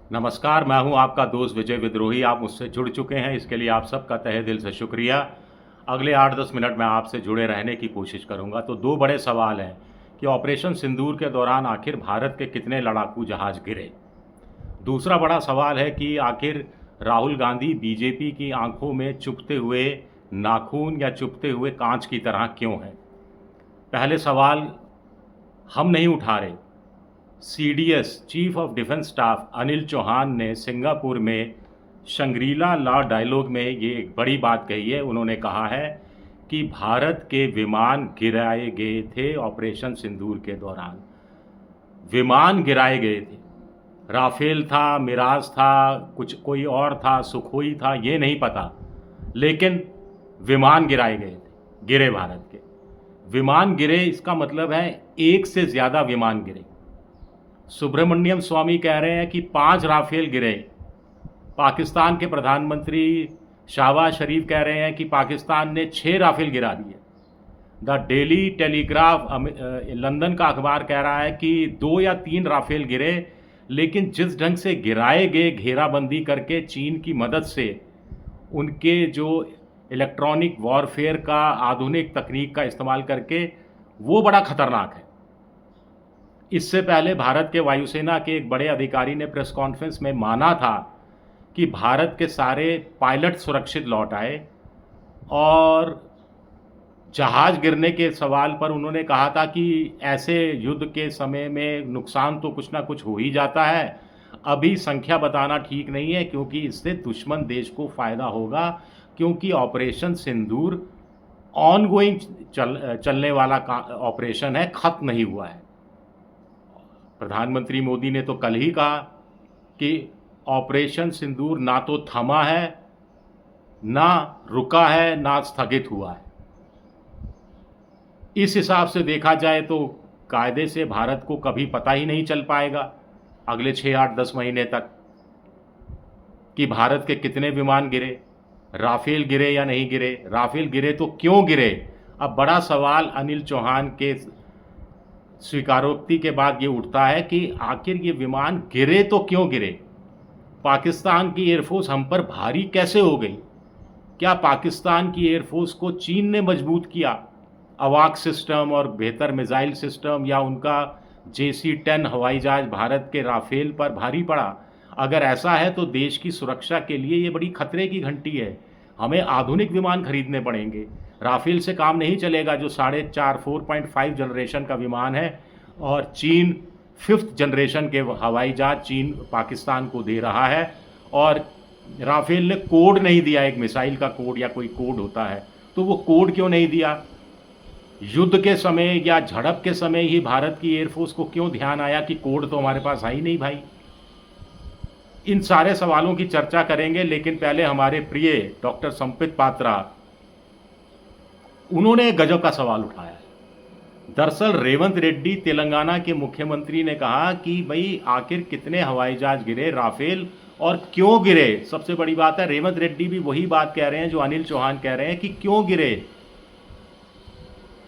नमस्कार, मैं हूं आपका दोस्त विजय विद्रोही। आप मुझसे जुड़ चुके हैं, इसके लिए आप सबका तहे दिल से शुक्रिया। अगले 8-10 मिनट में आपसे जुड़े रहने की कोशिश करूंगा। तो दो बड़े सवाल हैं कि ऑपरेशन सिंदूर के दौरान आखिर भारत के कितने लड़ाकू जहाज गिरे। दूसरा बड़ा सवाल है कि आखिर राहुल गांधी बीजेपी की आंखों में चुभते हुए नाखून या चुभते हुए कांच की तरह क्यों हैं। पहले सवाल हम नहीं उठा रहे। CDS chief of defence staff Anil Chauhan ने सिंगापुर में शंग्रीला लॉ डायलॉग में ये एक बड़ी बात कही है। उन्होंने कहा है कि भारत के विमान गिराए गए थे ऑपरेशन सिंदूर के दौरान। विमान गिराए गए थे, राफेल था, मिराज था, कुछ कोई और था, सुखोई था, ये नहीं पता, लेकिन विमान गिराए गए थे, गिरे भारत के विमान गिरे। इसका मतलब है एक से ज़्यादा विमान गिरे। सुब्रमण्यम स्वामी कह रहे हैं कि 5 राफेल गिरे। पाकिस्तान के प्रधानमंत्री शहबाज शरीफ कह रहे हैं कि पाकिस्तान ने 6 राफेल गिरा दिए। द डेली टेलीग्राफ लंदन का अखबार कह रहा है कि 2 या 3 राफेल गिरे, लेकिन जिस ढंग से गिराए गए घेराबंदी करके चीन की मदद से, उनके जो इलेक्ट्रॉनिक वॉरफेयर का आधुनिक तकनीक का इस्तेमाल करके, वो बड़ा खतरनाक है। इससे पहले भारत के वायुसेना के एक बड़े अधिकारी ने प्रेस कॉन्फ्रेंस में माना था कि भारत के सारे पायलट सुरक्षित लौट आए, और जहाज गिरने के सवाल पर उन्होंने कहा था कि ऐसे युद्ध के समय में नुकसान तो कुछ ना कुछ हो ही जाता है, अभी संख्या बताना ठीक नहीं है क्योंकि इससे दुश्मन देश को फ़ायदा होगा, क्योंकि ऑपरेशन सिंदूर ऑनगोइंग चलने वाला ऑपरेशन है, ख़त्म नहीं हुआ है। प्रधानमंत्री मोदी ने तो कल ही कहा कि ऑपरेशन सिंदूर ना तो थमा है, ना रुका है, ना स्थगित हुआ है। इस हिसाब से देखा जाए तो कायदे से भारत को कभी पता ही नहीं चल पाएगा अगले 6-8-10 महीने तक कि भारत के कितने विमान गिरे, राफेल गिरे या नहीं गिरे। राफेल गिरे तो क्यों गिरे। अब बड़ा सवाल अनिल चौहान के स्वीकारोक्ति के बाद ये उठता है कि आखिर ये विमान गिरे तो क्यों गिरे। पाकिस्तान की एयरफोर्स हम पर भारी कैसे हो गई। क्या पाकिस्तान की एयरफोर्स को चीन ने मजबूत किया, अवाक सिस्टम और बेहतर मिसाइल सिस्टम, या उनका JC-10 हवाई जहाज भारत के राफेल पर भारी पड़ा। अगर ऐसा है तो देश की सुरक्षा के लिए ये बड़ी खतरे की घंटी है। हमें आधुनिक विमान खरीदने पड़ेंगे। राफेल से काम नहीं चलेगा, जो 4.5 जनरेशन का विमान है, और चीन 5th जनरेशन के हवाई जहाज चीन पाकिस्तान को दे रहा है। और राफेल ने कोड नहीं दिया, एक मिसाइल का कोड या कोई कोड होता है, तो वो कोड क्यों नहीं दिया। युद्ध के समय या झड़प के समय ही भारत की एयरफोर्स को क्यों ध्यान आया कि कोड तो हमारे पास है ही नहीं भाई। इन सारे सवालों की चर्चा करेंगे, लेकिन पहले हमारे प्रिय डॉक्टर संपित पात्रा, उन्होंने एक गजब का सवाल उठाया है। दरअसल रेवंत रेड्डी तेलंगाना के मुख्यमंत्री ने कहा कि भाई आखिर कितने हवाई जहाज गिरे राफेल और क्यों गिरे। सबसे बड़ी बात है, रेवंत रेड्डी भी वही बात कह रहे हैं जो अनिल चौहान कह रहे हैं कि क्यों गिरे।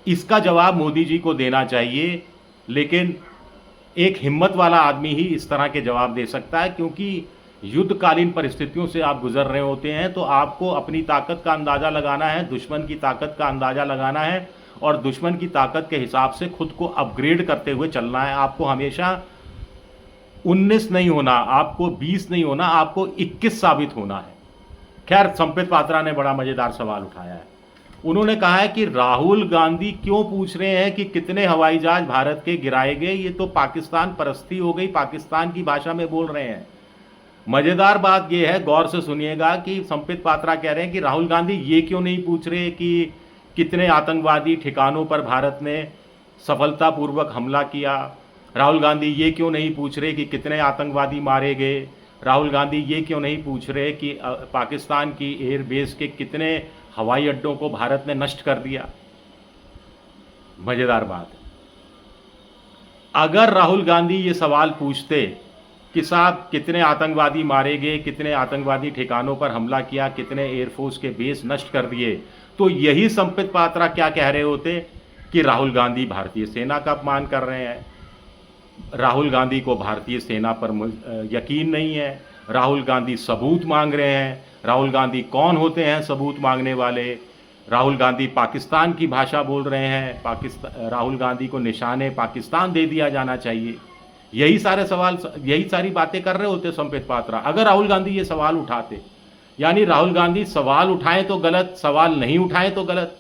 इसका जवाब मोदी जी को देना चाहिए, लेकिन एक हिम्मत वाला आदमी ही इस तरह के जवाब दे सकता है, क्योंकि युद्धकालीन परिस्थितियों से आप गुजर रहे होते हैं तो आपको अपनी ताकत का अंदाज़ा लगाना है, दुश्मन की ताकत का अंदाज़ा लगाना है, और दुश्मन की ताकत के हिसाब से खुद को अपग्रेड करते हुए चलना है। आपको हमेशा 19 नहीं होना, आपको 20 नहीं होना, आपको 21 साबित होना है। खैर, संपित पात्रा ने बड़ा मज़ेदार सवाल उठाया है। उन्होंने कहा है कि राहुल गांधी क्यों पूछ रहे हैं कि कितने हवाई जहाज भारत के गिराए गए, ये तो पाकिस्तान परस्ती हो गई, पाकिस्तान की भाषा में बोल रहे हैं। मज़ेदार बात यह है, गौर से सुनिएगा, कि संपित पात्रा कह रहे हैं कि राहुल गांधी ये क्यों नहीं पूछ रहे कि कितने आतंकवादी ठिकानों पर भारत ने सफलतापूर्वक हमला किया। राहुल गांधी ये क्यों नहीं पूछ रहे कि कितने आतंकवादी मारे गए। राहुल गांधी ये क्यों नहीं पूछ रहे कि पाकिस्तान की एयरबेस के कितने हवाई अड्डों को भारत ने नष्ट कर दिया। मज़ेदार बात है, अगर राहुल गांधी ये सवाल पूछते कि साहब कितने आतंकवादी मारे गए, कितने आतंकवादी ठिकानों पर हमला किया, कितने एयरफोर्स के बेस नष्ट कर दिए, तो यही संपित पात्रा क्या कह रहे होते कि राहुल गांधी भारतीय सेना का अपमान कर रहे हैं। राहुल गांधी को भारतीय सेना पर यकीन नहीं है। राहुल गांधी सबूत मांग रहे हैं। राहुल गांधी कौन होते हैं सबूत मांगने वाले? राहुल गांधी पाकिस्तान की भाषा बोल रहे हैं। राहुल गांधी को निशाने पाकिस्तान दे दिया जाना चाहिए। यही सारे सवाल, यही सारी बातें कर रहे होते संबित पात्रा अगर राहुल गांधी ये सवाल उठाते। यानी राहुल गांधी सवाल उठाएं तो गलत, सवाल नहीं उठाएं तो गलत।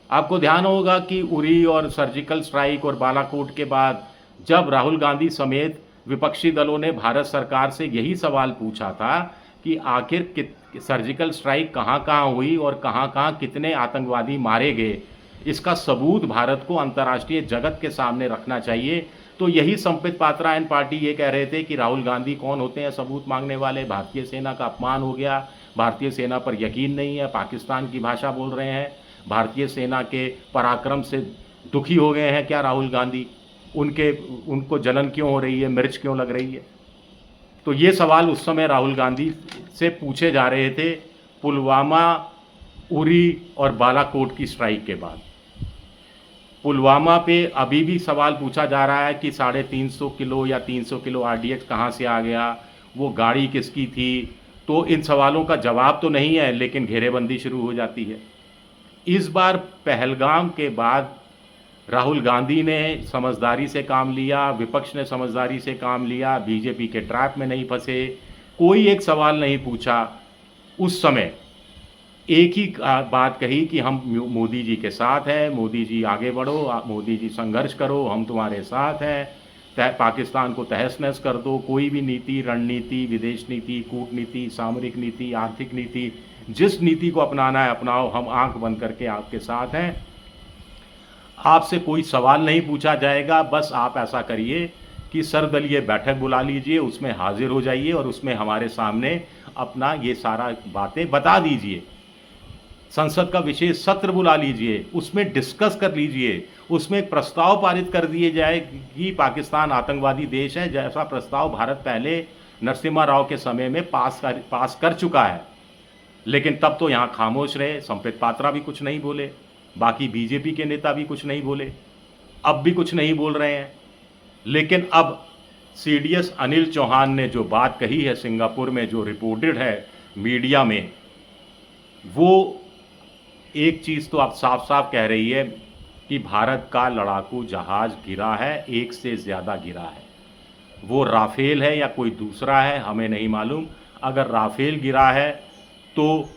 आपको ध्यान होगा कि उरी और सर्जिकल स्ट्राइक और बालाकोट के बाद जब राहुल गांधी समेत विपक्षी दलों ने भारत सरकार से यही सवाल पूछा था कि आखिर सर्जिकल स्ट्राइक कहाँ कहाँ हुई और कहाँ कहाँ कितने आतंकवादी मारे गए, इसका सबूत भारत को अंतर्राष्ट्रीय जगत के सामने रखना चाहिए। तो यही संबित पात्रा एंड पार्टी ये कह रहे थे कि राहुल गांधी कौन होते हैं सबूत मांगने वाले, भारतीय सेना का अपमान हो गया, भारतीय सेना पर यकीन नहीं है, पाकिस्तान की भाषा बोल रहे हैं, भारतीय सेना के पराक्रम से दुखी हो गए हैं क्या राहुल गांधी, उनको जलन क्यों हो रही है, मिर्च क्यों लग रही है। तो ये सवाल उस समय राहुल गांधी से पूछे जा रहे थे पुलवामा, उरी और बालाकोट की स्ट्राइक के बाद। पुलवामा पे अभी भी सवाल पूछा जा रहा है कि 350 किलो या 300 किलो RDX कहाँ से आ गया, वो गाड़ी किसकी थी। तो इन सवालों का जवाब तो नहीं है, लेकिन घेरेबंदी शुरू हो जाती है। इस बार पहलगाम के बाद राहुल गांधी ने समझदारी से काम लिया, विपक्ष ने समझदारी से काम लिया, बीजेपी के ट्रैप में नहीं फंसे, कोई एक सवाल नहीं पूछा। उस समय एक ही बात कही कि हम मोदी जी के साथ हैं, मोदी जी आगे बढ़ो, मोदी जी संघर्ष करो, हम तुम्हारे साथ हैं, पाकिस्तान को तहस नहस कर दो, कोई भी नीति, रणनीति, विदेश नीति, कूटनीति, सामरिक नीति, आर्थिक नीति, जिस नीति को अपनाना है अपनाओ, हम आंख बंद करके आपके साथ हैं, आपसे कोई सवाल नहीं पूछा जाएगा। बस आप ऐसा करिए कि सर्वदलीय बैठक बुला लीजिए, उसमें हाजिर हो जाइए और उसमें हमारे सामने अपना ये सारा बातें बता दीजिए। संसद का विशेष सत्र बुला लीजिए, उसमें डिस्कस कर लीजिए, उसमें एक प्रस्ताव पारित कर दिए जाए कि पाकिस्तान आतंकवादी देश है, जैसा प्रस्ताव भारत पहले नरसिम्हा राव के समय में पास कर चुका है। लेकिन तब तो यहाँ खामोश रहे, संबित पात्रा भी कुछ नहीं बोले, बाकी बीजेपी के नेता भी कुछ नहीं बोले, अब भी कुछ नहीं बोल रहे हैं। लेकिन अब CDS अनिल चौहान ने जो बात कही है सिंगापुर में, जो रिपोर्टेड है मीडिया में, वो एक चीज़ तो आप साफ साफ कह रही है कि भारत का लड़ाकू जहाज़ गिरा है, एक से ज़्यादा गिरा है। वो राफेल है या कोई दूसरा है हमें नहीं मालूम। अगर राफेल गिरा है तो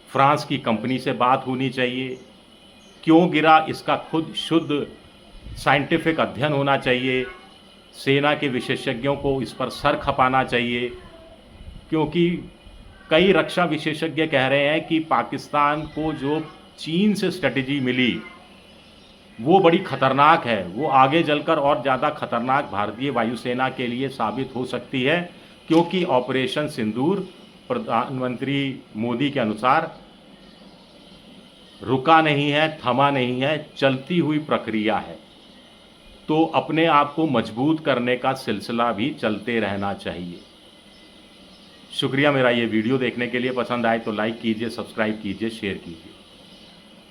फ्रांस की कंपनी से बात होनी चाहिए, क्यों गिरा इसका खुद शुद्ध साइंटिफिक अध्ययन होना चाहिए, सेना के विशेषज्ञों को इस पर सर खपाना चाहिए। क्योंकि कई रक्षा विशेषज्ञ कह रहे हैं कि पाकिस्तान को जो चीन से स्ट्रेटजी मिली वो बड़ी खतरनाक है, वो आगे चलकर और ज़्यादा खतरनाक भारतीय वायुसेना के लिए साबित हो सकती है। क्योंकि ऑपरेशन सिंदूर प्रधानमंत्री मोदी के अनुसार रुका नहीं है, थमा नहीं है, चलती हुई प्रक्रिया है। तो अपने आप को मजबूत करने का सिलसिला भी चलते रहना चाहिए। शुक्रिया मेरा ये वीडियो देखने के लिए। पसंद आए तो लाइक कीजिए, सब्सक्राइब कीजिए, शेयर कीजिए।